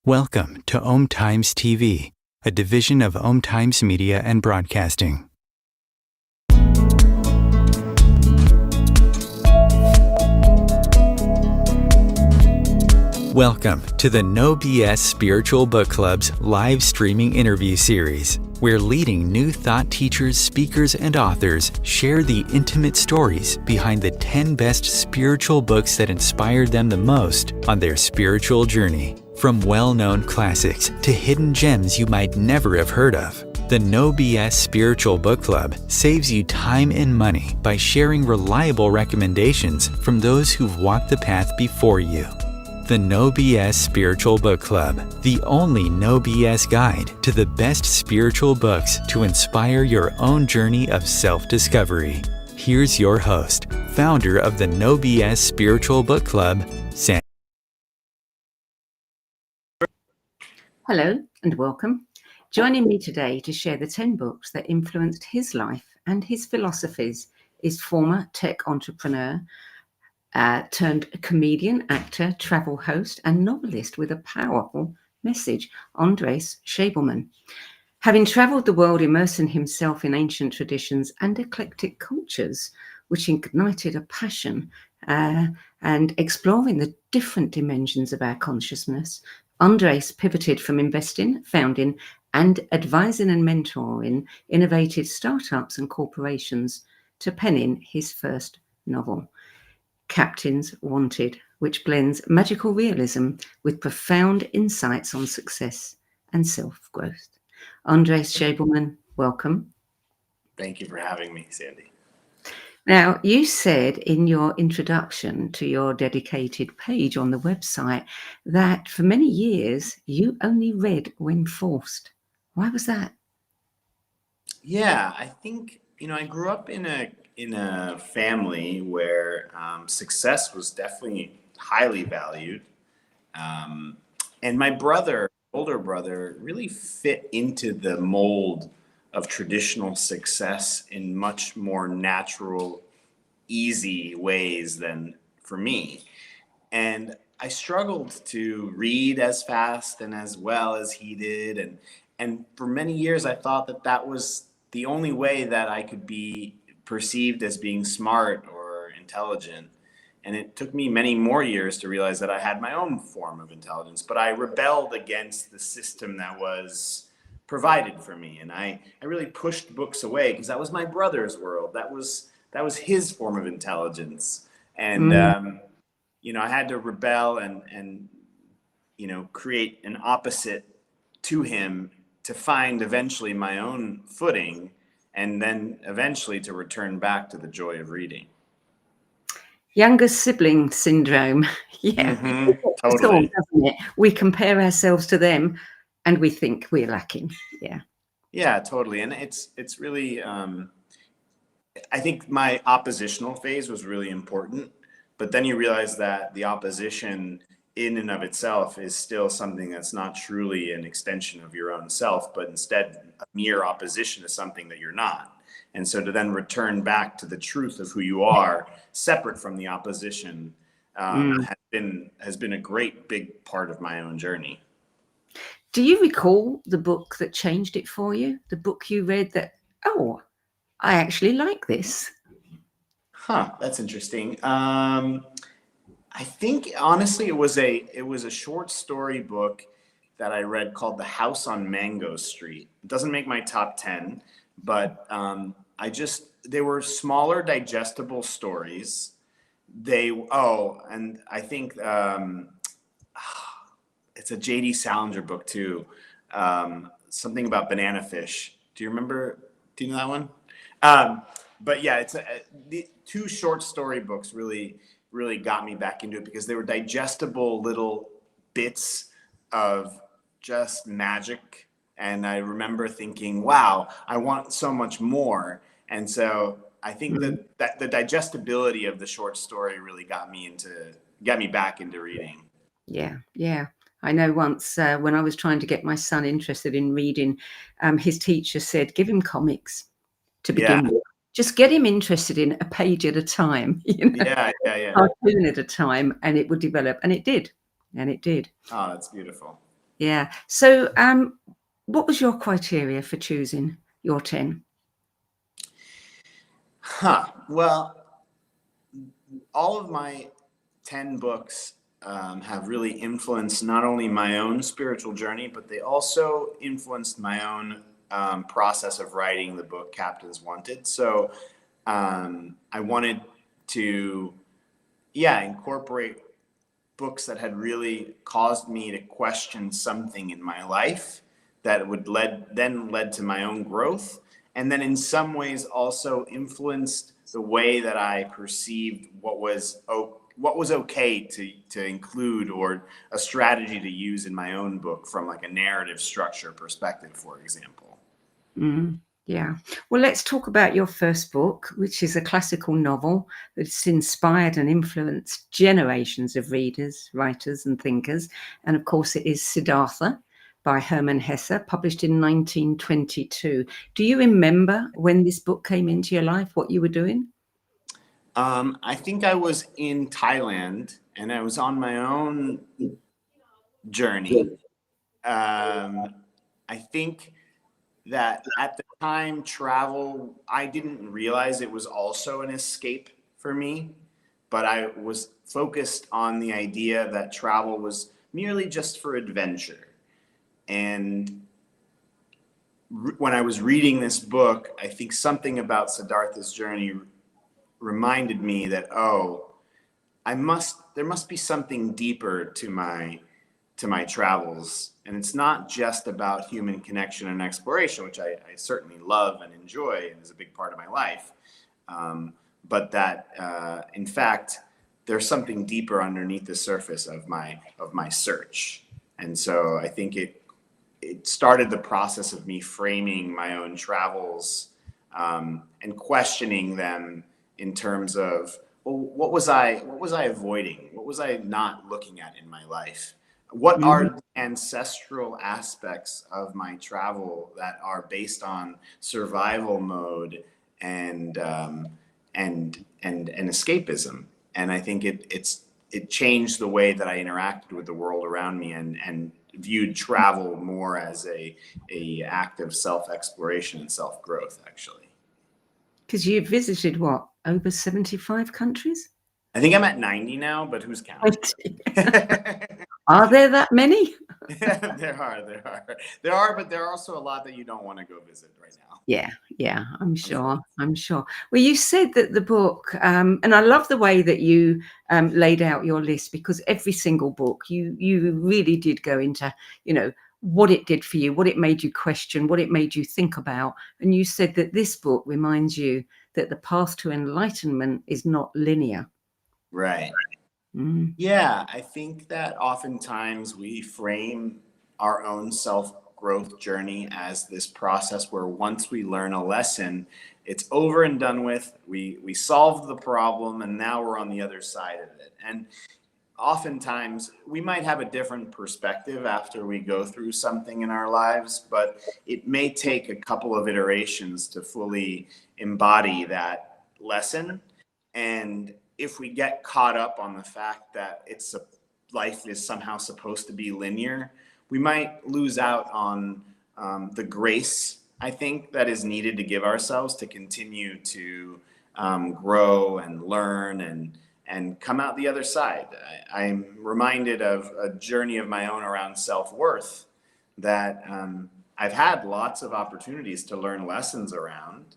Welcome to Om Times TV, a division of Om Times Media and Broadcasting. Welcome to the No BS Spiritual Book Club's live streaming interview series, where leading new thought teachers, speakers, and authors share the intimate stories behind the 10 best spiritual books that inspired them the most on their spiritual journey. From well-known classics to hidden gems you might never have heard of, the No BS Spiritual Book Club saves you time and money by sharing reliable recommendations from those who've walked the path before you. The No BS Spiritual Book Club, the only no BS guide to the best spiritual books to inspire your own journey of self-discovery. Here's your host, founder of the No BS Spiritual Book Club, Sam. Hello and welcome. Joining me today to share the 10 books that influenced his life and his philosophies is former tech entrepreneur, turned comedian, actor, travel host, and novelist with a powerful message, Andres Schabelman. Having traveled the world immersing himself in ancient traditions and eclectic cultures, which ignited a passion and exploring the different dimensions of our consciousness, Andres pivoted from investing, founding, and advising and mentoring innovative startups and corporations to penning his first novel, Captains Wanted, which blends magical realism with profound insights on success and self-growth. Andres Schabelman, welcome. Thank you for having me, Sandy. Now, you said in your introduction to your dedicated page on the website that for many years you only read when forced. Why was that? Yeah, I think, I grew up in a family where success was definitely highly valued. And my older brother, really fit into the mold of traditional success in much more natural, easy ways than for me. And I struggled to read as fast and as well as he did. And for many years, I thought that was the only way that I could be perceived as being smart or intelligent. And it took me many more years to realize that I had my own form of intelligence, but I rebelled against the system that was provided for me. And I really pushed books away because that was my brother's world. That was his form of intelligence. And, I had to rebel and create an opposite to him to find eventually my own footing and then eventually to return back to the joy of reading. Younger sibling syndrome. Yeah, totally. Doesn't it? We compare ourselves to them and we think we're lacking. Yeah, totally. And it's really, I think my oppositional phase was really important, but then you realize that the opposition in and of itself is still something that's not truly an extension of your own self, but instead a mere opposition to something that you're not. And so to then return back to the truth of who you are, separate from the opposition, has been a great big part of my own journey. Do you recall the book that changed it for you? The book you read that, I actually like this? That's interesting. I think honestly, it was a short story book that I read called The House on Mango Street. It doesn't make my top 10, but they were smaller, digestible stories. And I think it's a J.D. Salinger book too. Something about banana fish. Do you know that one? But yeah, the two short story books really got me back into it because they were digestible little bits of just magic. And I remember thinking, wow, I want so much more. And so I think that the digestibility of the short story really got me back into reading. Yeah. I know once when I was trying to get my son interested in reading, his teacher said, give him comics to begin with. Just get him interested in a page at a time, Yeah. cartoon at a time, and it would develop. And it did. Oh, that's beautiful. Yeah. So, what was your criteria for choosing your 10? Well, all of my 10 books have really influenced not only my own spiritual journey, but they also influenced my own process of writing the book Captains Wanted. So I wanted to, incorporate books that had really caused me to question something in my life that would led to my own growth, and then in some ways also influenced the way that I perceived what was okay to include, or a strategy to use in my own book from like a narrative structure perspective, for example. Yeah. Well, let's talk about your first book, which is a classical novel that's inspired and influenced generations of readers, writers, and thinkers. And of course, it is Siddhartha by Hermann Hesse, published in 1922. Do you remember when this book came into your life, what you were doing? I think I was in Thailand and I was on my own journey. I think that at the time, travel, I didn't realize it was also an escape for me, but I was focused on the idea that travel was merely just for adventure. And when I was reading this book, I think something about Siddhartha's journey reminded me that, there must be something deeper to my travels, and it's not just about human connection and exploration, which I certainly love and enjoy and is a big part of my life, but that in fact there's something deeper underneath the surface of my search. And so I think it started the process of me framing my own travels and questioning them in terms of, well, what was I avoiding? What was I not looking at in my life? What are the ancestral aspects of my travel that are based on survival mode and escapism? And I think it changed the way that I interacted with the world around me, and viewed travel more as a act of self-exploration and self-growth, actually. Because you visited what, over 75 countries? I think I'm at 90 now, but who's counting? Are there that many? There are, but there are also a lot that you don't want to go visit right now. Yeah, I'm sure. Well, you said that the book, and I love the way that you laid out your list, because every single book, you really did go into, what it did for you, what it made you question, what it made you think about. And you said that this book reminds you that the path to enlightenment is not linear. Right. Yeah, I think that oftentimes we frame our own self-growth journey as this process where once we learn a lesson, it's over and done with. We solved the problem and now we're on the other side of it. And oftentimes we might have a different perspective after we go through something in our lives, but it may take a couple of iterations to fully embody that lesson. And if we get caught up on the fact that life is somehow supposed to be linear, we might lose out on the grace, I think, that is needed to give ourselves to continue to grow and learn and come out the other side. I'm reminded of a journey of my own around self-worth that I've had lots of opportunities to learn lessons around.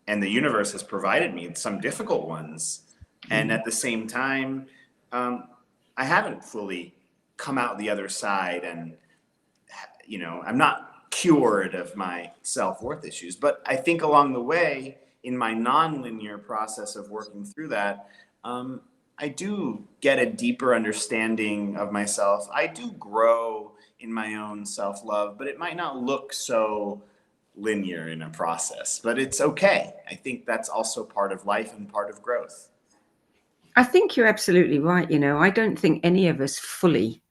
And the universe has provided me some difficult ones. And at the same time, I haven't fully come out the other side, and, I'm not cured of my self-worth issues. But I think along the way, in my non-linear process of working through that, I do get a deeper understanding of myself. I do grow in my own self-love, but it might not look so linear in a process, but it's okay. I think that's also part of life and part of growth. I think you're absolutely right. I don't think any of us fully,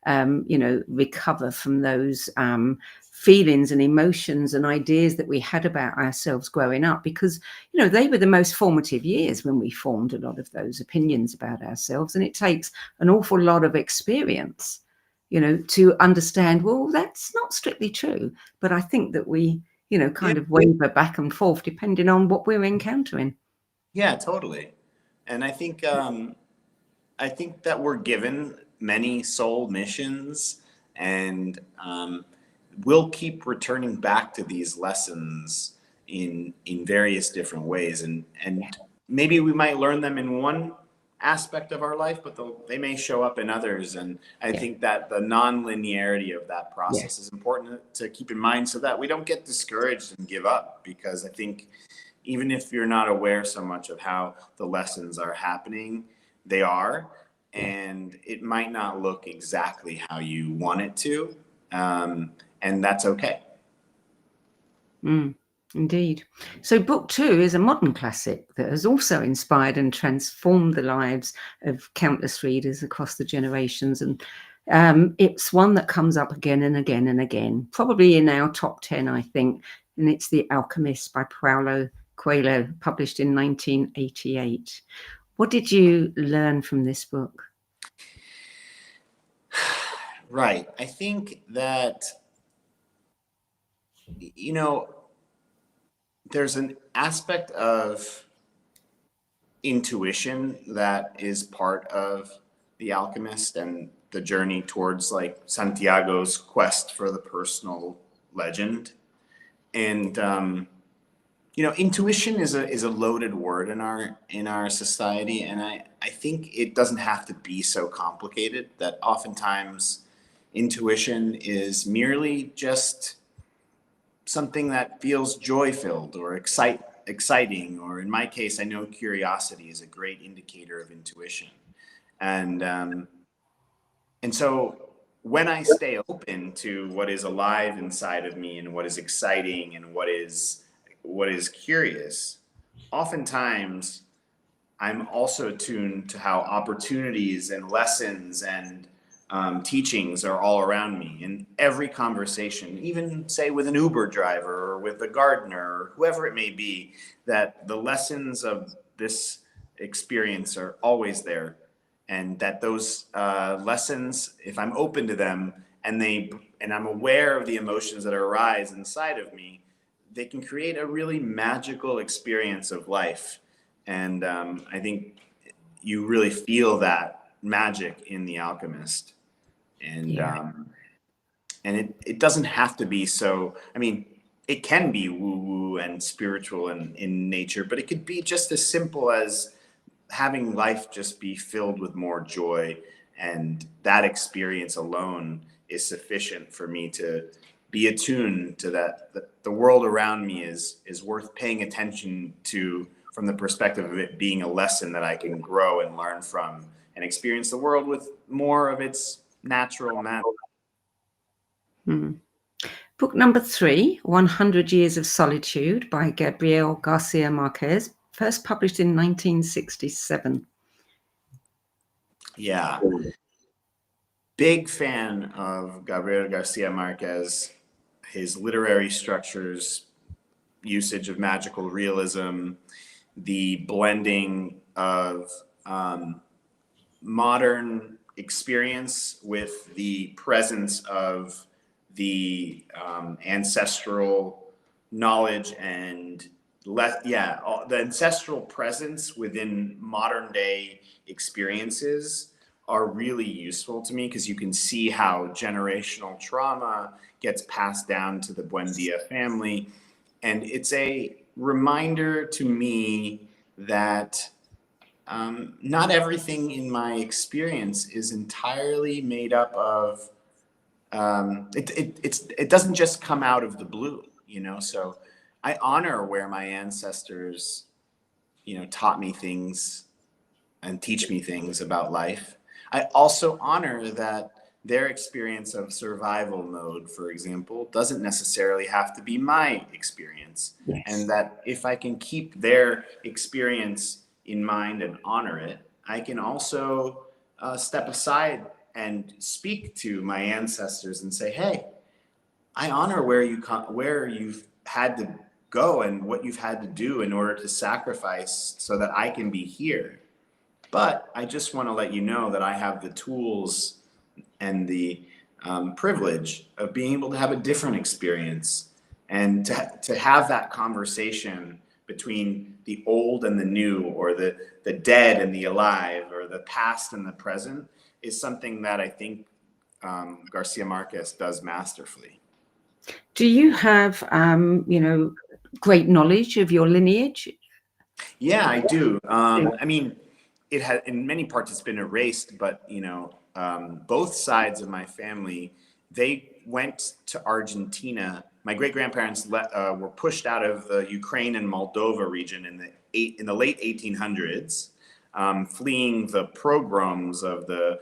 recover from those feelings and emotions and ideas that we had about ourselves growing up, because, they were the most formative years when we formed a lot of those opinions about ourselves. And it takes an awful lot of experience to understand, well, that's not strictly true. But I think that we, kind of waver back and forth depending on what we're encountering. Yeah, totally. And I think that we're given many soul missions, and we'll keep returning back to these lessons in various different ways, and maybe we might learn them in one aspect of our life, but they may show up in others. And I Yeah. think that the non-linearity of that Yeah. process is important to keep in mind, so that we don't get discouraged and give up. Because I think even if you're not aware so much of how the lessons are happening, they are, and it might not look exactly how you want it to, and that's okay. Indeed. So book 2 is a modern classic that has also inspired and transformed the lives of countless readers across the generations. And it's one that comes up again and again and again, probably in our top 10, I think. And it's The Alchemist by Paulo Coelho, published in 1988. What did you learn from this book? Right. I think that, there's an aspect of intuition that is part of The Alchemist and the journey towards, like, Santiago's quest for the personal legend. And intuition is a loaded word in our society, and I think it doesn't have to be so complicated. That oftentimes intuition is merely just something that feels joy-filled or exciting, or in my case, I know curiosity is a great indicator of intuition. And so when I stay open to what is alive inside of me and what is exciting and what is curious, oftentimes I'm also tuned to how opportunities and lessons and teachings are all around me in every conversation, even say with an Uber driver or with a gardener or whoever it may be, that the lessons of this experience are always there. And that those lessons, if I'm open to them and I'm aware of the emotions that arise inside of me, they can create a really magical experience of life. And I think you really feel that magic in The Alchemist. And Yeah. and it doesn't have to be so, I mean, it can be woo-woo and spiritual in nature, but it could be just as simple as having life just be filled with more joy. And that experience alone is sufficient for me to be attuned to that the world around me is worth paying attention to, from the perspective of it being a lesson that I can grow and learn from and experience the world with more of its natural magic. Book number 3, 100 Years of Solitude by Gabriel Garcia Marquez, first published in 1967. Yeah. Big fan of Gabriel Garcia Marquez, his literary structures, usage of magical realism, the blending of modern experience with the presence of the ancestral knowledge and the ancestral presence within modern day experiences are really useful to me, because you can see how generational trauma gets passed down to the Buendia family. And it's a reminder to me that not everything in my experience is entirely made up of, it doesn't just come out of the blue, so I honor where my ancestors, taught me things and teach me things about life. I also honor that their experience of survival mode, for example, doesn't necessarily have to be my experience. Yes. And that if I can keep their experience in mind and honor it, I can also step aside and speak to my ancestors and say, hey, I honor where you've had to go and what you've had to do in order to sacrifice so that I can be here. But I just want to let you know that I have the tools and the privilege of being able to have a different experience and to have that conversation between the old and the new, or the dead and the alive, or the past and the present, is something that I think Garcia Marquez does masterfully. Do you have, great knowledge of your lineage? Yeah, I do. I mean, it had, in many parts, it's been erased, but both sides of my family, they went to Argentina. My great grandparents were pushed out of the Ukraine and Moldova region in the late 1800s, fleeing the pogroms of the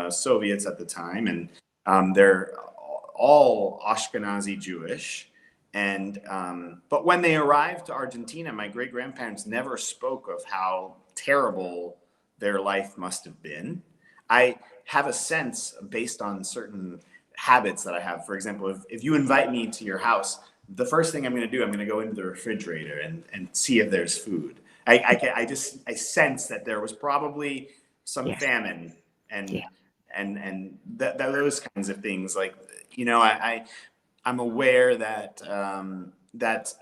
Soviets at the time, and they're all Ashkenazi Jewish. And but when they arrived to Argentina, my great grandparents never spoke of how terrible their life must have been. I have a sense, based on certain habits that I have. For example, if you invite me to your house, the first thing I'm going to do, I'm going to go into the refrigerator and see if there's food. I sense that there was probably some famine and those kinds of things. Like, I'm aware that that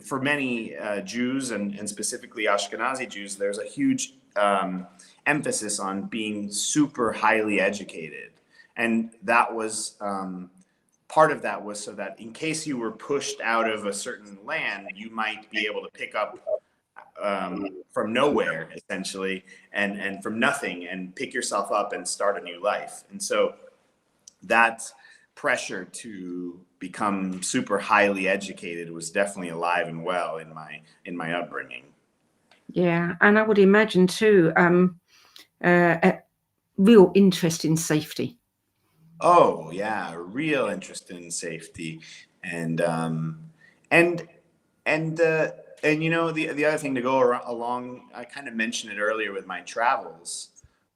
for many Jews, and specifically Ashkenazi Jews, there's a huge emphasis on being super highly educated. And that was part of that was so that in case you were pushed out of a certain land, you might be able to pick up from nowhere, essentially, and from nothing, and pick yourself up and start a new life. And so that pressure to become super highly educated was definitely alive and well in my upbringing. Yeah, and I would imagine too, a real interest in safety. Oh yeah, a real interest in safety, and the other thing to go along, I kind of mentioned it earlier with my travels,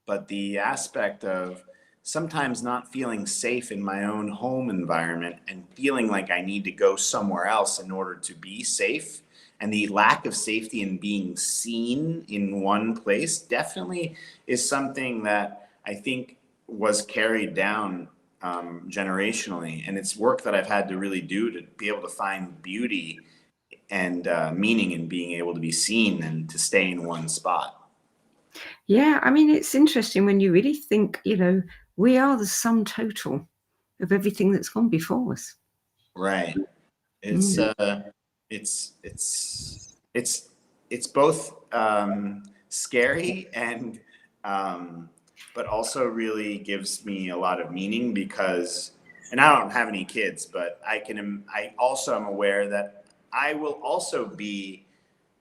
but the aspect of sometimes not feeling safe in my own home environment and feeling like I need to go somewhere else in order to be safe, and the lack of safety in being seen in one place definitely is something that I think was carried down generationally, and it's work that I've had to really do to be able to find beauty and meaning in being able to be seen and to stay in one spot. Yeah, I mean, it's interesting when you really think, we are the sum total of everything that's gone before us. Right. It's it's both scary and but also really gives me a lot of meaning, because, and I don't have any kids, but I also am aware that I will also be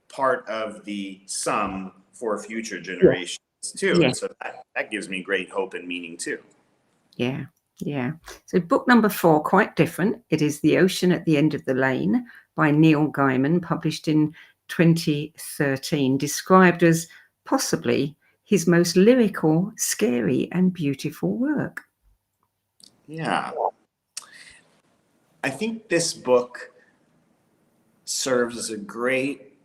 part of the sum for future generations too. Yeah. And so that gives me great hope and meaning too. Yeah. Yeah. So book number 4, quite different. It is The Ocean at the End of the Lane by Neil Gaiman, published in 2013, described as possibly his most lyrical, scary, and beautiful work. Yeah. I think this book serves as a great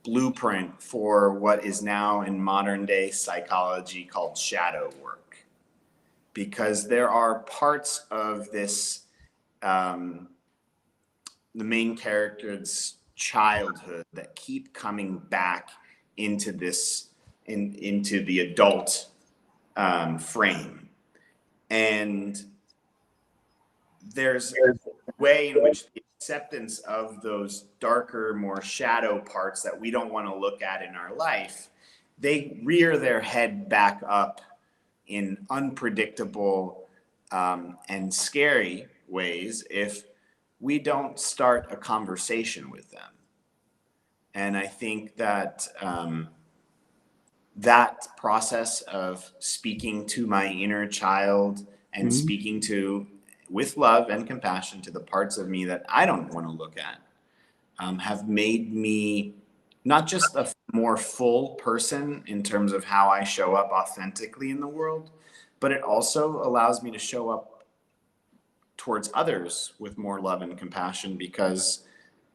blueprint for what is now in modern day psychology called shadow work, because there are parts of this, the main character's childhood, that keep coming back into this, into the adult frame. And there's a way in which the acceptance of those darker, more shadow parts that we don't want to look at in our life, they rear their head back up in unpredictable and scary ways if we don't start a conversation with them. And I think that that process of speaking to my inner child and speaking to, with love and compassion, to the parts of me that I don't want to look at, have made me not just a more full person in terms of how I show up authentically in the world, but it also allows me to show up towards others with more love and compassion, because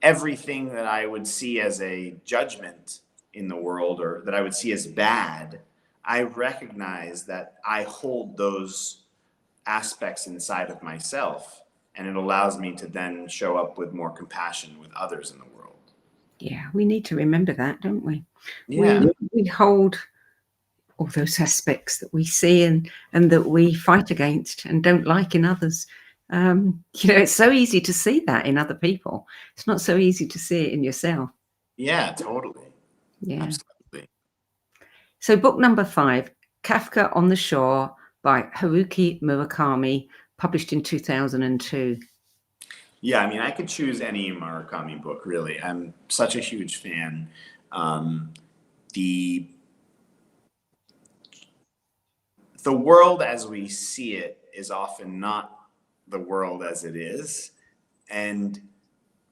everything that I would see as a judgment in the world, or that I would see as bad, I recognize that I hold those aspects inside of myself, and it allows me to then show up with more compassion with others in the world. Yeah, we need to remember that, don't we? Yeah. We hold all those aspects that we see and that we fight against and don't like in others. It's so easy to see that in other people. It's not so easy to see it in yourself. Yeah, totally. Yeah. Absolutely. So book number 5, Kafka on the Shore by Haruki Murakami, published in 2002. Yeah, I mean, I could choose any Murakami book, really. I'm such a huge fan. The world as we see it is often not the world as it is. And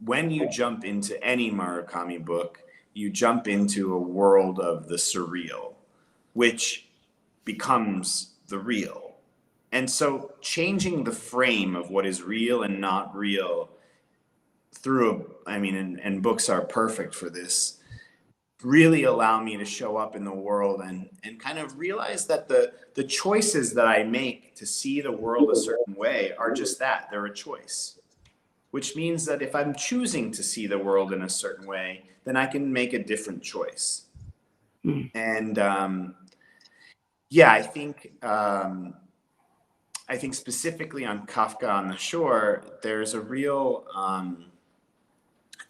when you jump into any Murakami book, you jump into a world of the surreal, which becomes the real. And so changing the frame of what is real and not real and books are perfect for this, really allow me to show up in the world and kind of realize that the choices that I make to see the world a certain way are just that, they're a choice. Which means that if I'm choosing to see the world in a certain way, then I can make a different choice. And I think specifically on Kafka on the Shore, there's a real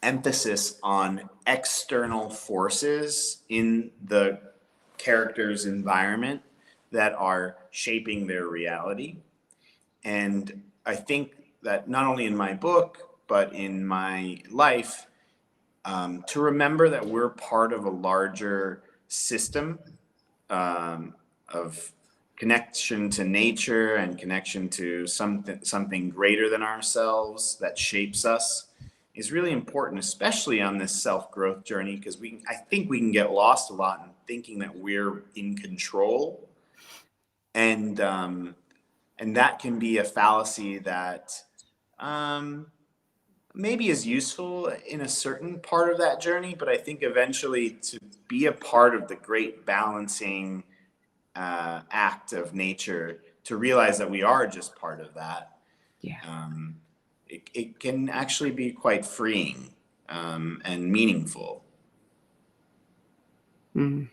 emphasis on external forces in the character's environment that are shaping their reality. And I think that not only in my book, but in my life, to remember that we're part of a larger system of connection to nature and connection to something greater than ourselves that shapes us is really important, especially on this self-growth journey, because I think we can get lost a lot in thinking that we're in control, and that can be a fallacy that maybe is useful in a certain part of that journey, but I think eventually to be a part of the great balancing act of nature, to realize that we are just part of that, it can actually be quite freeing and meaningful. The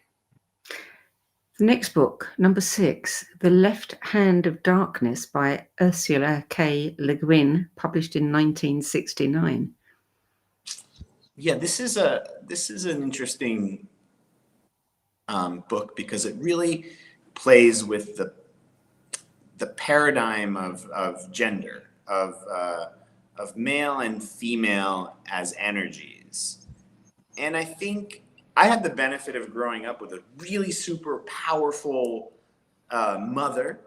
next book, number 6, The Left Hand of Darkness by Ursula K. Le Guin, published in 1969. Yeah, this is an interesting book because it really plays with the paradigm of gender, of male and female as energies. And I think I had the benefit of growing up with a really super powerful mother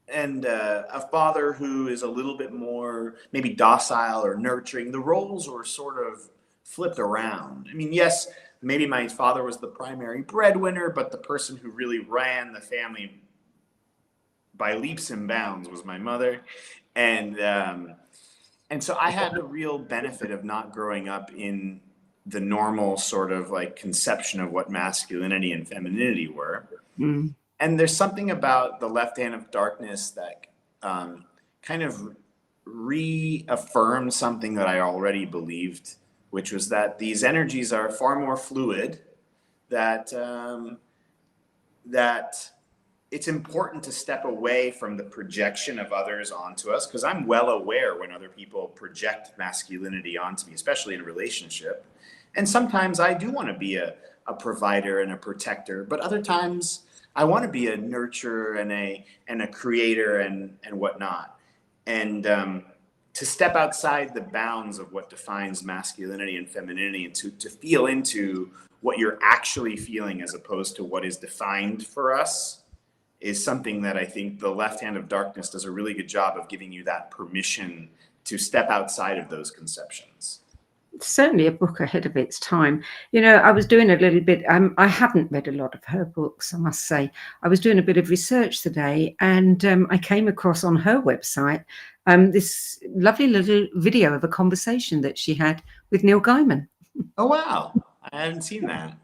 and a father who is a little bit more maybe docile or nurturing. The roles were sort of flipped around. I mean, yes, maybe my father was the primary breadwinner, but the person who really ran the family by leaps and bounds was my mother. And so I had the real benefit of not growing up in the normal sort of like conception of what masculinity and femininity were. And there's something about The Left Hand of Darkness that kind of reaffirmed something that I already believed, which was that these energies are far more fluid, that it's important to step away from the projection of others onto us, because I'm well aware when other people project masculinity onto me, especially in a relationship. And sometimes I do want to be a provider and a protector, but other times I want to be a nurturer and a creator and whatnot. And to step outside the bounds of what defines masculinity and femininity, and to feel into what you're actually feeling as opposed to what is defined for us, is something that I think The Left Hand of Darkness does a really good job of giving you that permission to step outside of those conceptions. It's certainly a book ahead of its time. I was doing a little bit, I haven't read a lot of her books, I must say. I was doing a bit of research today, and I came across on her website this lovely little video of a conversation that she had with Neil Gaiman. Oh, wow. I haven't seen that.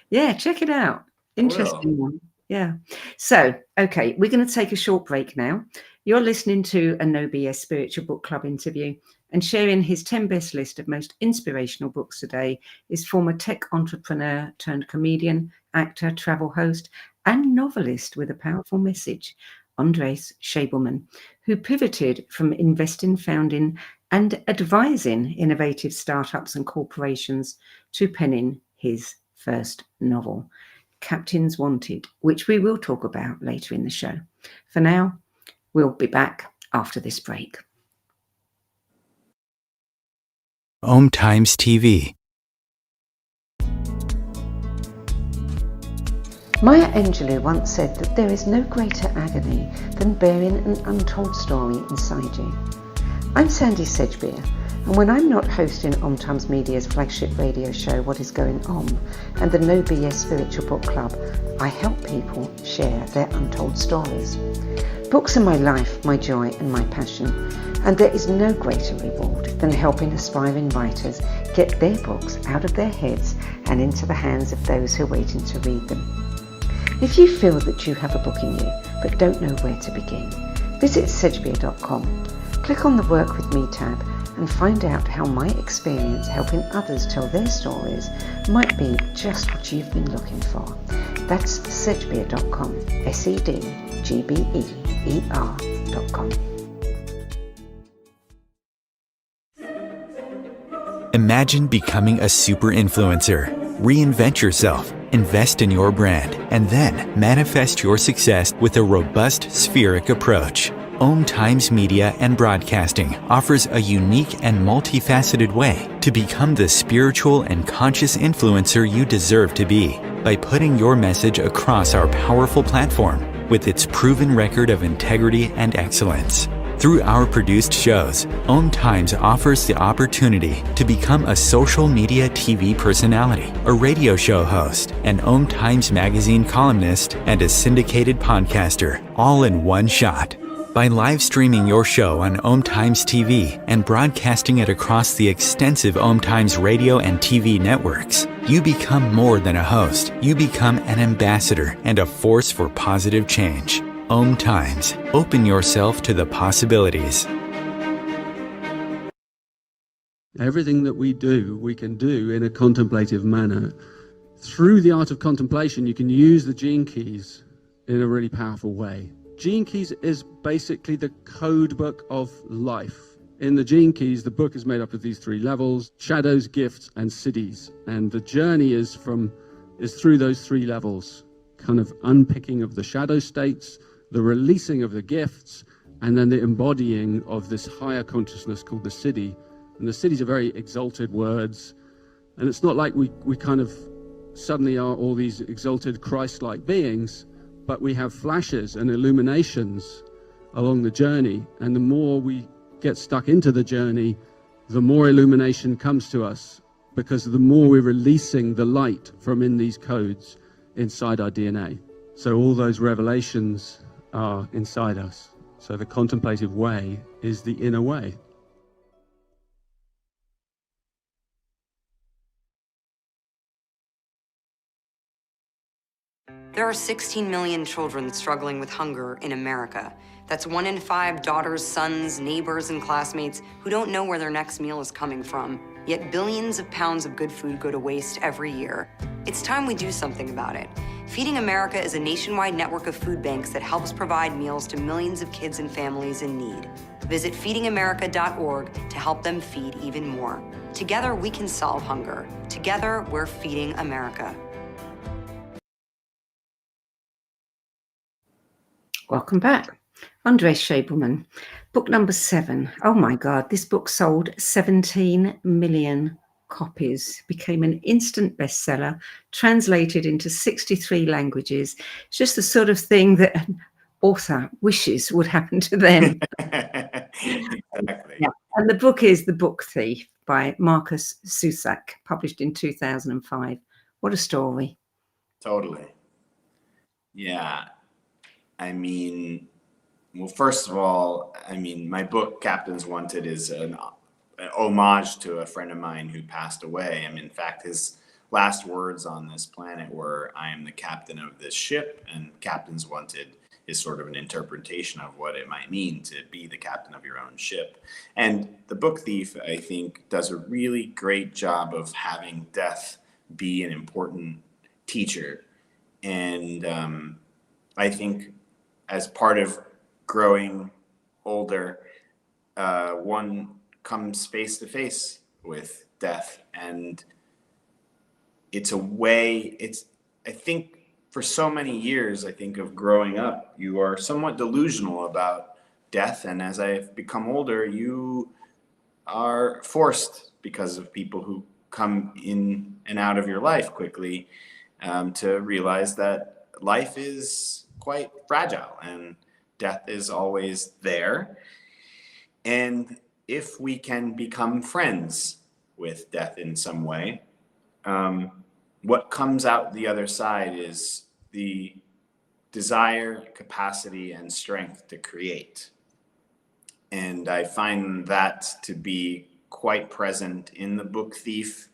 Yeah, check it out. Interesting one. Yeah. So, okay, we're going to take a short break now. You're listening to a No BS Spiritual Book Club interview, and sharing his 10 best list of most inspirational books today is former tech entrepreneur turned comedian, actor, travel host, and novelist with a powerful message, Andres Schabelman, who pivoted from investing, founding, and advising innovative startups and corporations to penning his first novel, Captains Wanted, which we will talk about later in the show. For now, we'll be back after this break. Om Times TV. Maya Angelou once said that there is no greater agony than bearing an untold story inside you. I'm Sandy Sedgbeer, and when I'm not hosting Om Times Media's flagship radio show What Is Going On and the No BS Spiritual Book Club, I help people share their untold stories. Books are my life, my joy and my passion, and there is no greater reward than helping aspiring writers get their books out of their heads and into the hands of those who are waiting to read them. If you feel that you have a book in you but don't know where to begin, visit sedgbeer.com, click on the Work With Me tab and find out how my experience helping others tell their stories might be just what you've been looking for. That's sedgbeer.com, sedgbeer.com. Imagine becoming a super influencer. Reinvent yourself, invest in your brand, and then manifest your success with a robust spheric approach. Om Times Media and Broadcasting offers a unique and multifaceted way to become the spiritual and conscious influencer you deserve to be by putting your message across our powerful platform with its proven record of integrity and excellence. Through our produced shows, Om Times offers the opportunity to become a social media TV personality, a radio show host, an Om Times magazine columnist, and a syndicated podcaster, all in one shot. By live streaming your show on Om Times TV and broadcasting it across the extensive Om Times radio and TV networks, you become more than a host. You become an ambassador and a force for positive change. Om Times. Open yourself to the possibilities. Everything that we do, we can do in a contemplative manner. Through the art of contemplation, you can use the gene keys in a really powerful way. Gene keys is basically the code book of life. In the gene keys, the book is made up of these three levels: shadows, gifts, and siddhis. And the journey is through those three levels, kind of unpicking of the shadow states, the releasing of the gifts, and then the embodying of this higher consciousness called the siddhi. And the siddhis are very exalted words. And it's not like we kind of suddenly are all these exalted Christ-like beings, but we have flashes and illuminations along the journey. And the more we get stuck into the journey, the more illumination comes to us, because the more we're releasing the light from in these codes inside our DNA. So all those revelations are inside us. So the contemplative way is the inner way. There are 16 million children struggling with hunger in America. That's 1 in 5 daughters, sons, neighbors, and classmates who don't know where their next meal is coming from. Yet billions of pounds of good food go to waste every year. It's time we do something about it. Feeding America is a nationwide network of food banks that helps provide meals to millions of kids and families in need. Visit feedingamerica.org to help them feed even more. Together, we can solve hunger. Together, we're feeding America. Welcome back. Andres Schabelman, book number 7. Oh my God, this book sold 17 million copies, became an instant bestseller, translated into 63 languages. It's just the sort of thing that an author wishes would happen to them. Exactly. Yeah. And the book is The Book Thief by Marcus Zusak, published in 2005. What a story. Totally. Yeah. I mean, well, first of all, I mean, my book, Captains Wanted, is an homage to a friend of mine who passed away. I mean, in fact, his last words on this planet were, "I am the captain of this ship, and captains wanted is sort of an interpretation of what it might mean to be the captain of your own ship. And The Book Thief, I think, does a really great job of having death be an important teacher. And I think as part of growing older, one comes face to face with death. And it's a way, I think for so many years, I think of growing up, you are somewhat delusional about death. And as I've become older, you are forced, because of people who come in and out of your life quickly, to realize that life is quite fragile and death is always there. And if we can become friends with death in some way, what comes out the other side is the desire, capacity, and strength to create. And I find that to be quite present in The Book Thief.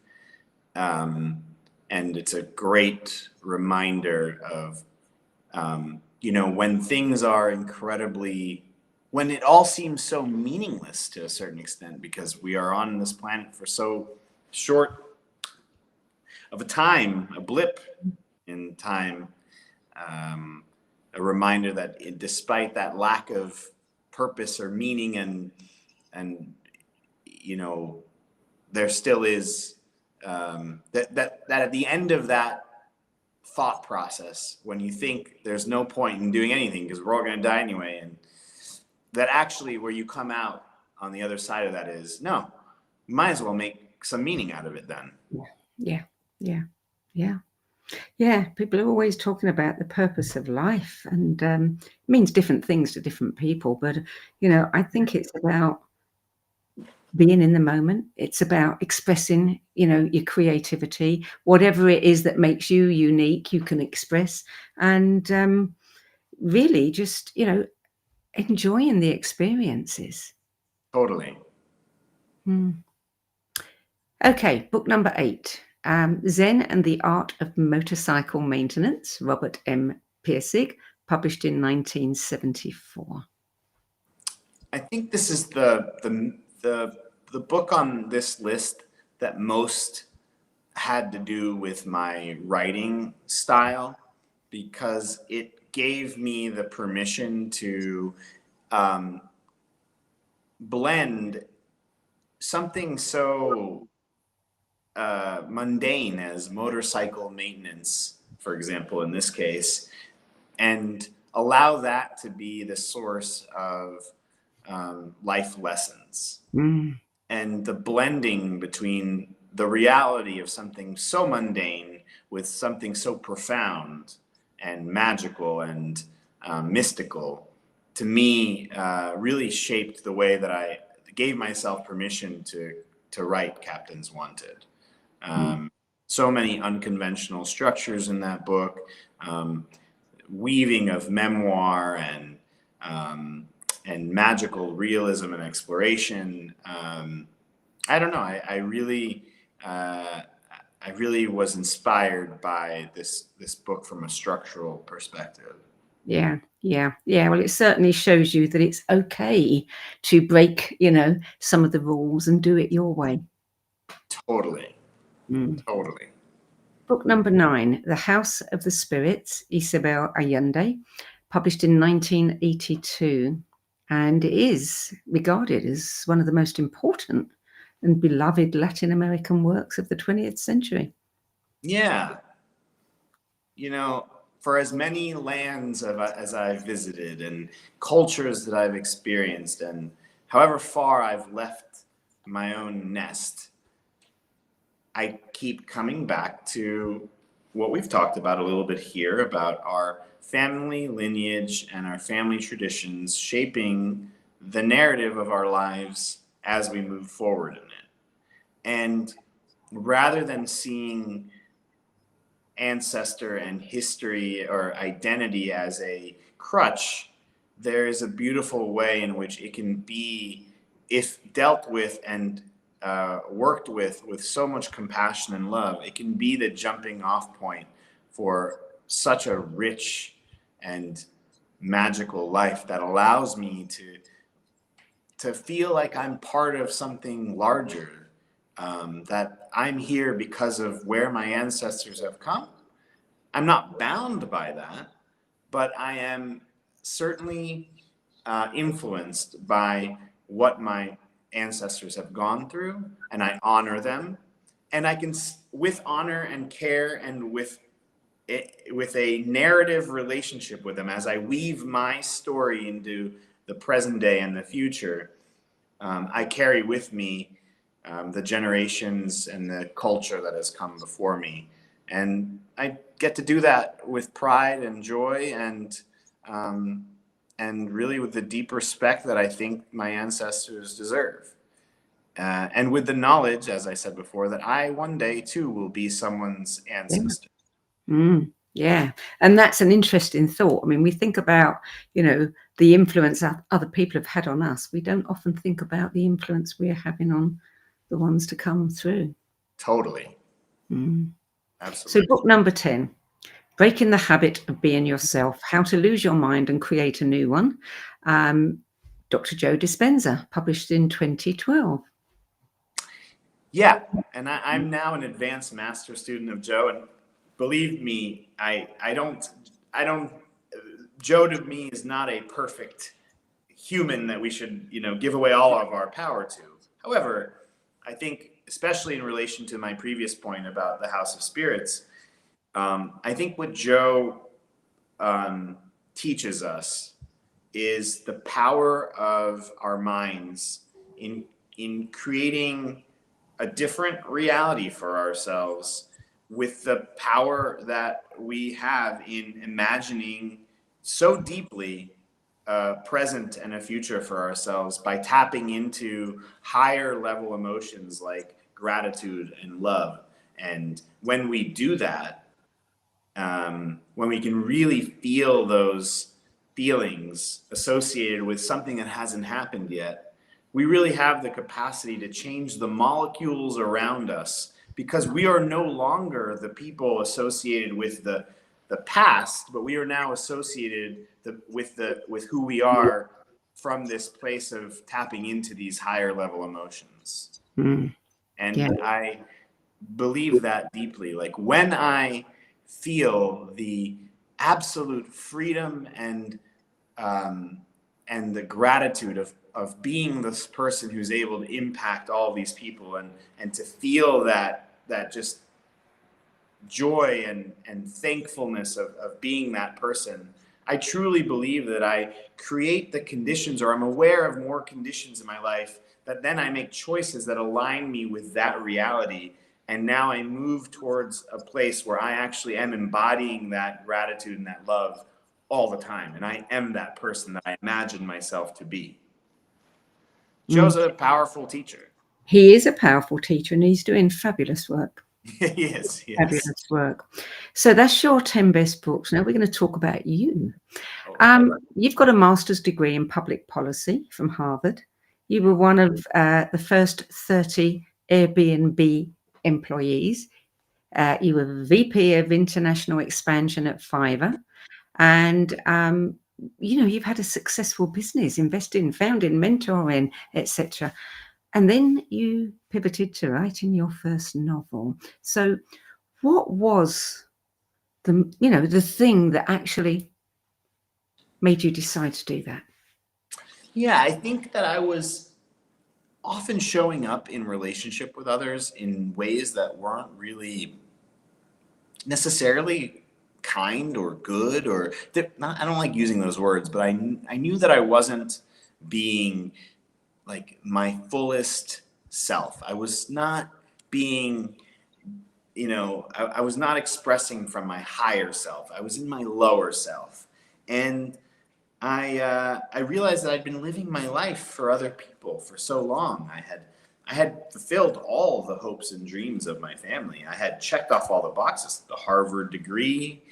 And it's a great reminder of, when things are when it all seems so meaningless to a certain extent, because we are on this planet for so short of a time, a blip in time, a reminder that despite that lack of purpose or meaning, and there still is that at the end of that thought process, when you think there's no point in doing anything because we're all going to die anyway, and that actually where you come out on the other side of that is, no, you might as well make some meaning out of it then. Yeah, people are always talking about the purpose of life, and it means different things to different people. But, I think it's about being in the moment. It's about expressing, your creativity, whatever it is that makes you unique, you can express, and really just, enjoying the experiences. Totally. Okay, book number 8. Zen and the Art of Motorcycle Maintenance, Robert M. Pirsig, published in 1974. I think this is the book on this list that most had to do with my writing style, because it gave me the permission to blend something so mundane as motorcycle maintenance, for example, in this case, and allow that to be the source of life lessons. And the blending between the reality of something so mundane with something so profound and magical and mystical, to me, really shaped the way that I gave myself permission to write Captains Wanted. So many unconventional structures in that book, weaving of memoir and magical realism and exploration. I don't know. I really was inspired by this book from a structural perspective. Yeah. Well, it certainly shows you that it's okay to break, some of the rules and do it your way. Totally. Totally. Book number 9, The House of the Spirits, Isabel Allende, published in 1982, and is regarded as one of the most important and beloved Latin American works of the 20th century. Yeah. For as many lands as I've visited and cultures that I've experienced, and however far I've left my own nest, I keep coming back to what we've talked about a little bit here about our family lineage and our family traditions shaping the narrative of our lives as we move forward in it. And rather than seeing ancestor and history or identity as a crutch, there is a beautiful way in which it can be, if dealt with and worked with so much compassion and love, it can be the jumping off point for such a rich and magical life that allows me to feel like I'm part of something larger, that I'm here because of where my ancestors have come. I'm not bound by that, but I am certainly influenced by what my ancestors have gone through, and I honor them. And I can, with honor and care and with a narrative relationship with them, as I weave my story into the present day and the future, I carry with me the generations and the culture that has come before me. And I get to do that with pride and joy, and really with the deep respect that I think my ancestors deserve. And with the knowledge, as I said before, that I one day too will be someone's ancestor. Yeah. And that's an interesting thought. I mean, we think about, the influence that other people have had on us. We don't often think about the influence we're having on the ones to come through. Totally. So Absolutely. book number 10, Breaking the Habit of Being Yourself, How to Lose Your Mind and Create a New One. Dr. Joe Dispenza, published in 2012. Yeah. And I'm now an advanced master student of Joe. And believe me, Joe to me is not a perfect human that we should, give away all of our power to. However, I think, especially in relation to my previous point about the House of Spirits, I think what Joe teaches us is the power of our minds in creating a different reality for ourselves, with the power that we have in imagining so deeply a present and a future for ourselves by tapping into higher level emotions like gratitude and love. And when we do that, when we can really feel those feelings associated with something that hasn't happened yet, we really have the capacity to change the molecules around us, because we are no longer the people associated with the past, but we are now associated with who we are from this place of tapping into these higher level emotions. And I believe that deeply. Like, when I feel the absolute freedom and the gratitude of being this person who's able to impact all these people, and to feel that just joy and thankfulness of being that person, I truly believe that I create the conditions, or I'm aware of more conditions in my life, that then I make choices that align me with that reality. And now I move towards a place where I actually am embodying that gratitude and that love all the time. And I am that person that I imagine myself to be. Joe's a powerful teacher. He is a powerful teacher, and he's doing fabulous work. Yes. Fabulous work. So that's your 10 best books. Now we're going to talk about you. You've got a master's degree in public policy from Harvard. You were one of the first 30 Airbnb employees. You were VP of International Expansion at Fiverr. And, you've had a successful business, investing, founding, mentoring, etc. And then you pivoted to writing your first novel. So what was the thing that actually made you decide to do that? Yeah, I think that I was often showing up in relationship with others in ways that weren't really necessarily kind or good, or I don't like using those words, but I knew that I wasn't being like my fullest self. I was not being, I was not expressing from my higher self. I was in my lower self. And I realized that I'd been living my life for other people for so long. I had fulfilled all the hopes and dreams of my family. I had checked off all the boxes: the Harvard degree,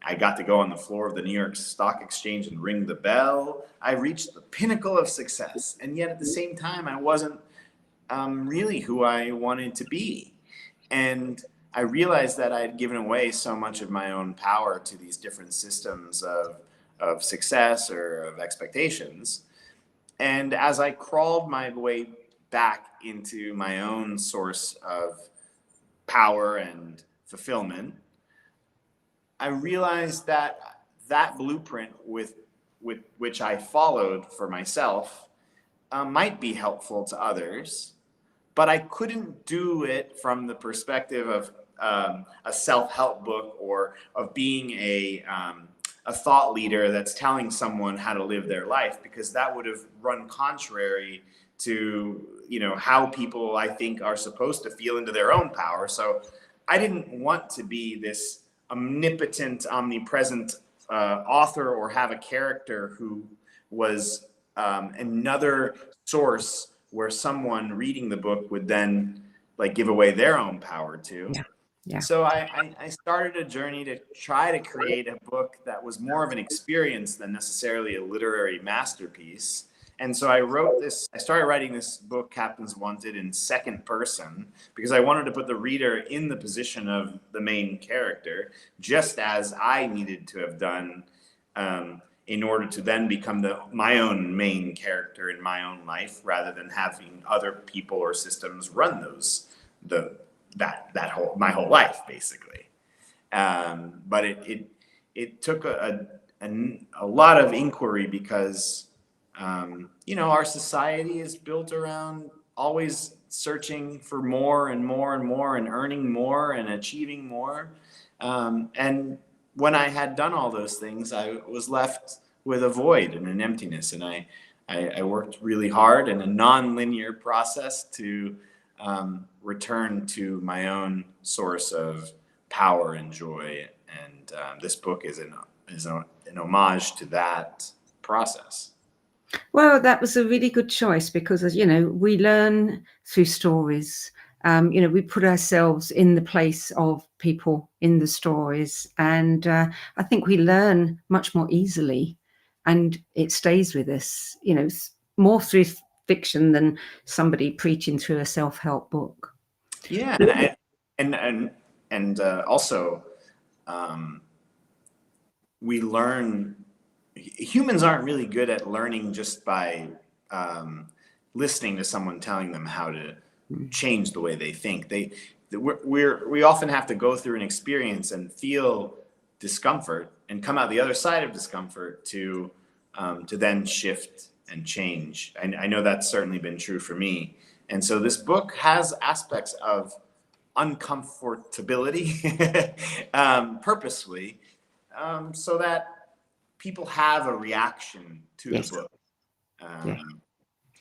I got to go on the floor of the New York Stock Exchange and ring the bell. I reached the pinnacle of success, and yet at the same time, I wasn't really who I wanted to be. And I realized that I had given away so much of my own power to these different systems of success or of expectations. And as I crawled my way back into my own source of power and fulfillment, I realized that that blueprint with which I followed for myself might be helpful to others, but I couldn't do it from the perspective of a self-help book or of being a thought leader that's telling someone how to live their life, because that would have run contrary to, you know, how people, I think, are supposed to feel into their own power. So I didn't want to be this omnipotent, omnipresent author, or have a character who was another source where someone reading the book would then like give away their own power to. Yeah. Yeah. So I started a journey to try to create a book that was more of an experience than necessarily a literary masterpiece. And so I started writing this book, Captains Wanted, in second person, because I wanted to put the reader in the position of the main character, just as I needed to have done in order to then become my own main character in my own life, rather than having other people or systems run my whole life, basically. But it took a lot of inquiry, because you know, our society is built around always searching for more and more and more, and earning more and achieving more. And when I had done all those things, I was left with a void and an emptiness. And I worked really hard in a non-linear process to return to my own source of power and joy. And this book is an homage to that process. Well, that was a really good choice, because, as you know, we learn through stories. You know, we put ourselves in the place of people in the stories, and I think we learn much more easily, and it stays with us, you know, more through fiction than somebody preaching through a self-help book. Yeah, and also we learn. Humans aren't really good at learning just by listening to someone telling them how to change the way they think. We often have to go through an experience and feel discomfort and come out the other side of discomfort to then shift and change. I know that's certainly been true for me. And so this book has aspects of uncomfortability purposefully, so that people have a reaction to Yes. the book.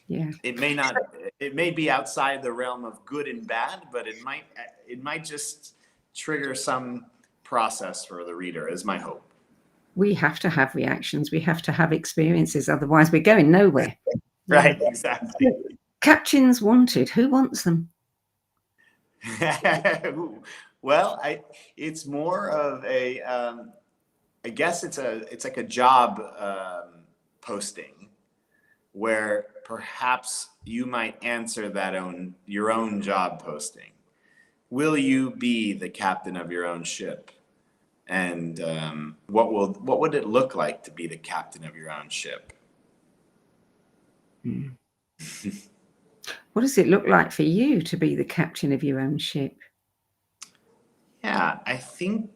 Yeah. It may be outside the realm of good and bad, but it might just trigger some process for the reader, is my hope. We have to have reactions. We have to have experiences. Otherwise, we're going nowhere. Right, exactly. Captains Wanted. Who wants them? Well, it's more of a, I guess it's like a job posting, where perhaps you might answer your own job posting. Will you be the captain of your own ship? And what would it look like to be the captain of your own ship? What does it look like for you to be the captain of your own ship? Yeah, I think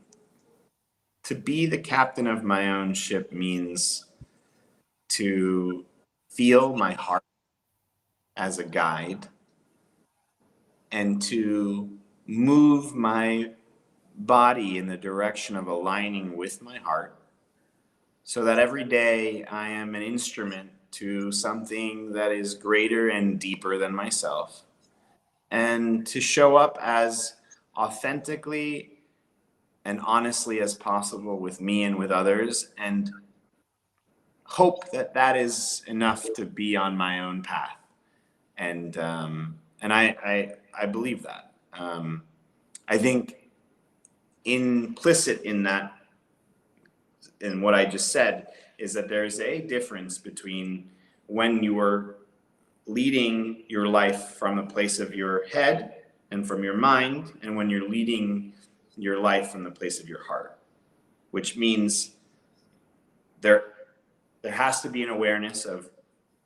to be the captain of my own ship means to feel my heart as a guide, and to move my body in the direction of aligning with my heart, so that every day I am an instrument to something that is greater and deeper than myself, and to show up as authentically and honestly as possible with me and with others, and hope that that is enough to be on my own path. And I believe that. I think implicit in that, in what I just said, is that there's a difference between when you are leading your life from a place of your head and from your mind, and when you're leading your life from the place of your heart, which means there has to be an awareness of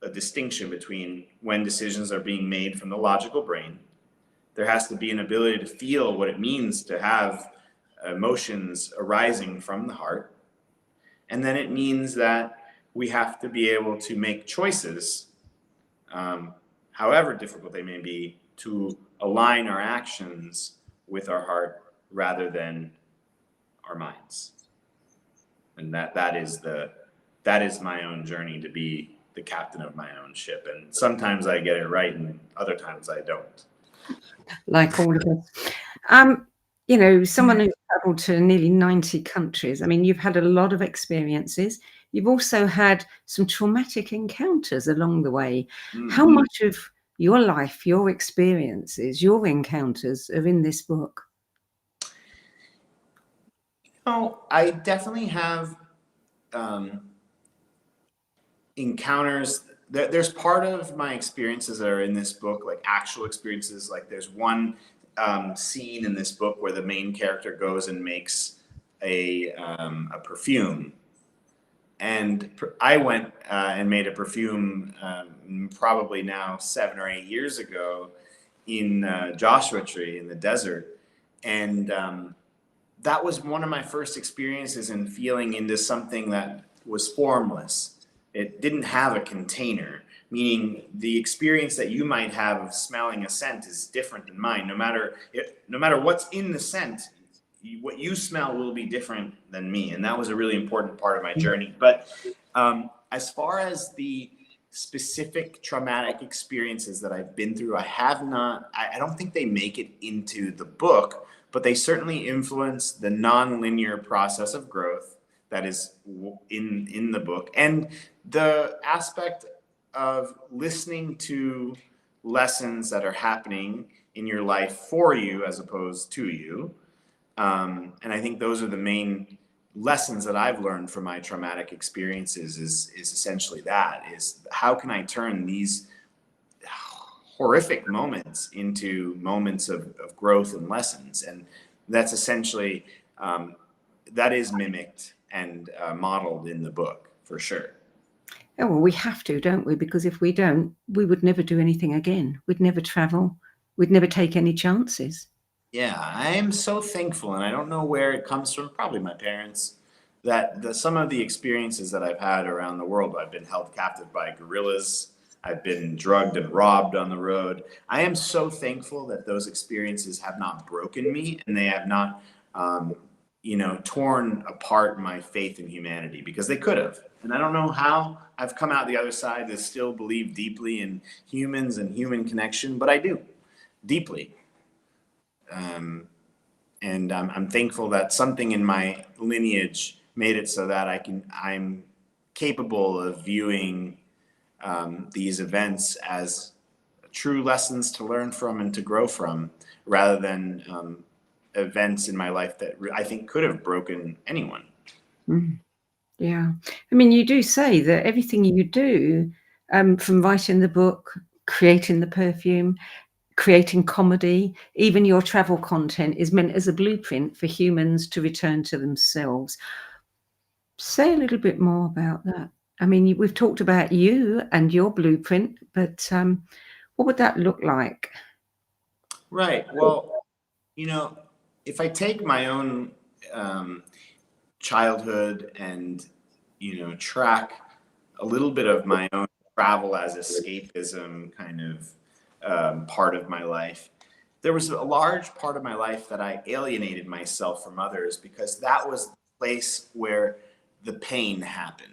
a distinction between when decisions are being made from the logical brain. There has to be an ability to feel what it means to have emotions arising from the heart. And then it means that we have to be able to make choices, however difficult they may be, to align our actions with our heart rather than our minds. And that is my own journey to be the captain of my own ship. And sometimes I get it right and other times I don't. Like all of us. You know, someone who's traveled to nearly 90 countries, I mean, you've had a lot of experiences. You've also had some traumatic encounters along the way. Mm-hmm. How much of your life, your experiences, your encounters are in this book? Oh, I definitely have encounters. There's part of my experiences that are in this book, like actual experiences. Like there's one scene in this book where the main character goes and makes a perfume, and I went and made a perfume probably now 7 or 8 years ago in Joshua Tree in the desert, and that was one of my first experiences in feeling into something that was formless. It didn't have a container, meaning the experience that you might have of smelling a scent is different than mine. No matter what's in the scent, what you smell will be different than me. And that was a really important part of my journey. But as far as the specific traumatic experiences that I've been through, I don't think they make it into the book, but they certainly influence the non-linear process of growth that is in the book, and the aspect of listening to lessons that are happening in your life for you as opposed to you. And I think those are the main lessons that I've learned from my traumatic experiences is essentially that, is how can I turn these horrific moments into moments of growth and lessons. And that's essentially, that is mimicked and modeled in the book for sure. Oh, well, we have to, don't we? Because if we don't, we would never do anything again. We'd never travel. We'd never take any chances. Yeah, I am so thankful, and I don't know where it comes from, probably my parents, that some of the experiences that I've had around the world, I've been held captive by guerrillas, I've been drugged and robbed on the road. I am so thankful that those experiences have not broken me, and they have not torn apart my faith in humanity, because they could have. And I don't know how I've come out the other side to still believe deeply in humans and human connection, but I do, deeply. And I'm thankful that something in my lineage made it so that I'm capable of viewing these events as true lessons to learn from and to grow from, rather than events in my life that I think could have broken anyone. Mm. Yeah. I mean, you do say that everything you do, from writing the book, creating the perfume, creating comedy, even your travel content is meant as a blueprint for humans to return to themselves. Say a little bit more about that. I mean, we've talked about you and your blueprint, but what would that look like? Right. Well, if I take my own childhood and, track a little bit of my own travel as escapism kind of part of my life, there was a large part of my life that I alienated myself from others, because that was the place where the pain happened.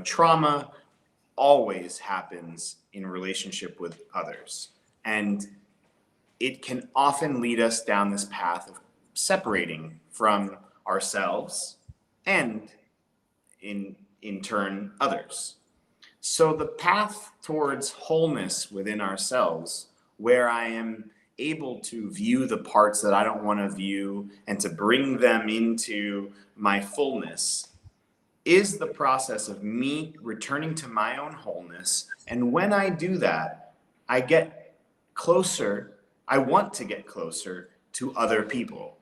Trauma always happens in relationship with others. And it can often lead us down this path of separating from ourselves and in turn others. So the path towards wholeness within ourselves, where I am able to view the parts that I don't want to view and to bring them into my fullness, is the process of me returning to my own wholeness. And when I do that, I get closer I want to get closer to other people.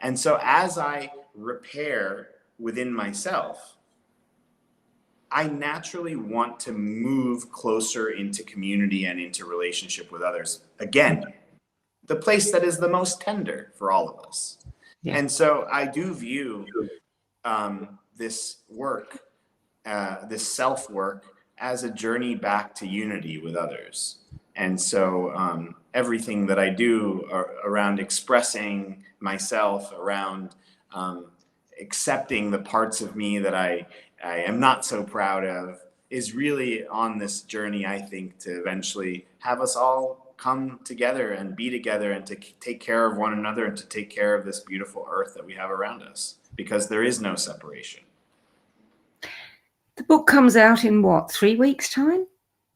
And so as I repair within myself, I naturally want to move closer into community and into relationship with others. Again, the place that is the most tender for all of us. Yeah. And so I do view this work, this self work, as a journey back to unity with others. And so everything that I do around expressing myself, around accepting the parts of me that I am not so proud of, is really on this journey, I think, to eventually have us all come together and be together and to take care of one another and to take care of this beautiful earth that we have around us, because there is no separation. The book comes out in what, 3 weeks' time?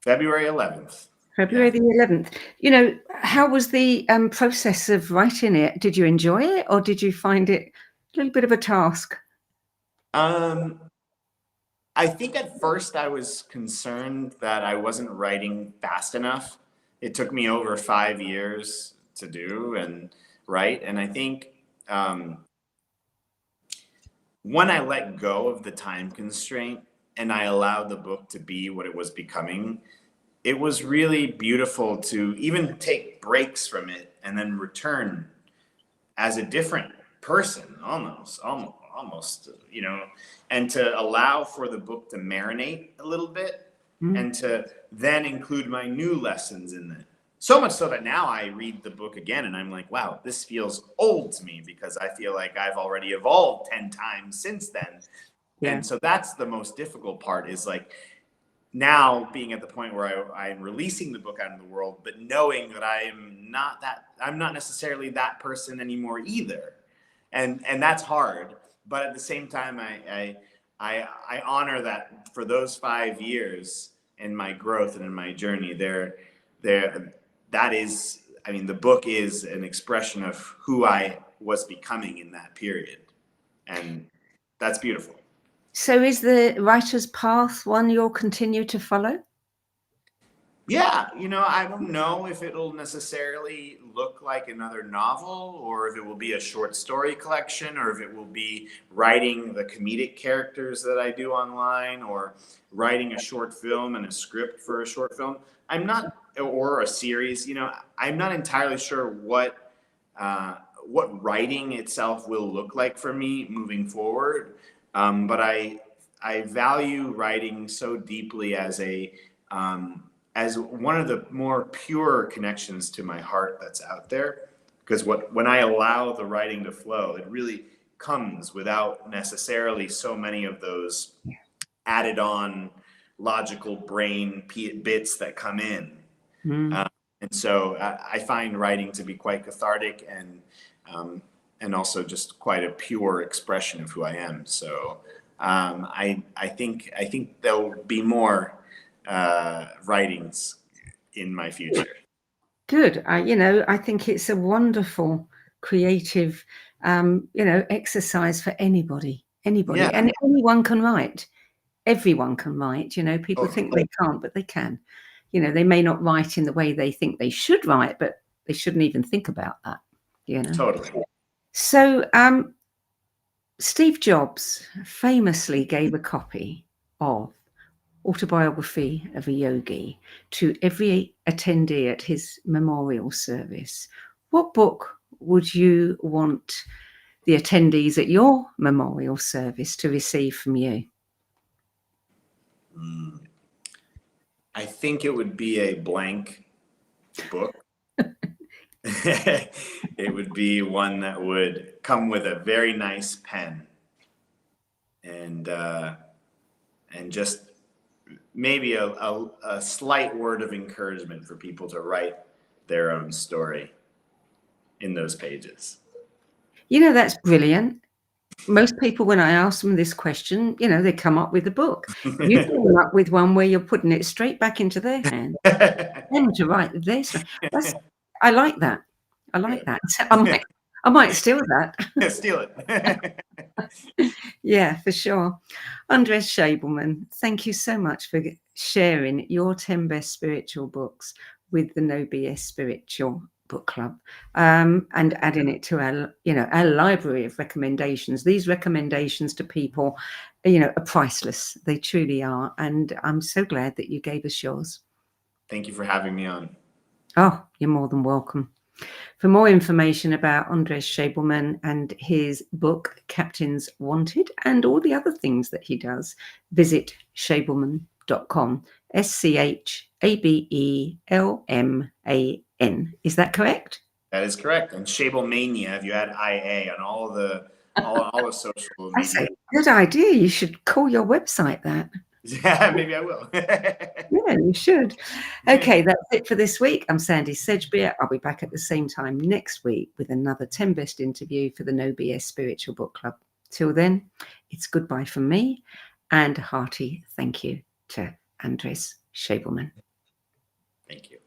February 11th. February the 11th. You know, how was the process of writing it? Did you enjoy it, or did you find it a little bit of a task? I think at first I was concerned that I wasn't writing fast enough. It took me over 5 years to do and write. And I think when I let go of the time constraint and I allowed the book to be what it was becoming, it was really beautiful to even take breaks from it and then return as a different person, almost, you know, and to allow for the book to marinate a little bit and to then include my new lessons in it. So much so that now I read the book again and I'm like, wow, this feels old to me, because I feel like I've already evolved 10 times since then. Yeah. And so that's the most difficult part, is like now being at the point where I'm releasing the book out in the world, but knowing that I'm not necessarily that person anymore either. And that's hard. But at the same time, I honor that for those 5 years in my growth and in my journey that is, I mean, the book is an expression of who I was becoming in that period. And that's beautiful. So is the writer's path one you'll continue to follow? Yeah, you know, I don't know if it'll necessarily look like another novel, or if it will be a short story collection, or if it will be writing the comedic characters that I do online, or writing a short film and a script for a short film. Or a series, you know, I'm not entirely sure what writing itself will look like for me moving forward. But I value writing so deeply as one of the more pure connections to my heart that's out there. Because when I allow the writing to flow, it really comes without necessarily so many of those added on logical brain bits that come in. And so I find writing to be quite cathartic and also just quite a pure expression of who I am. So I think there'll be more writings in my future. Good. I think it's a wonderful creative, exercise for anybody, yeah. And anyone can write. Everyone can write. You know, people think they can't, but they can. You know, they may not write in the way they think they should write, but they shouldn't even think about that. You know. Totally. So, Steve Jobs famously gave a copy of Autobiography of a Yogi to every attendee at his memorial service. What book would you want the attendees at your memorial service to receive from you? I think it would be a blank book. It would be one that would come with a very nice pen and just maybe a slight word of encouragement for people to write their own story in those pages. You know, that's brilliant. Most people, when I ask them this question, you know, they come up with a book. You come up with one where you're putting it straight back into their hand, them to write their story. I like that. I like that. So I might steal that. Steal it. Yeah, for sure. Andres Schabelman, thank you so much for sharing your 10 best spiritual books with the No BS Spiritual book club, and adding it to our library of recommendations. These recommendations to people, are priceless. They truly are. And I'm so glad that you gave us yours. Thank you for having me on. Oh, you're more than welcome. For more information about Andres Schabelman and his book, Captains Wanted, and all the other things that he does, visit schabelman.com. SCHABELMAN. Is that correct? That is correct. And Schabelmania, if you add IA on all the social That's media. a good idea. You should call your website that. Yeah, maybe I will. Yeah, you should. Okay, that's it for this week. I'm Sandy Sedgbeer. I'll be back at the same time next week with another 10 Best interview for the No BS Spiritual Book Club. Till then, it's goodbye from me and a hearty thank you to Andres Schabelman. Thank you.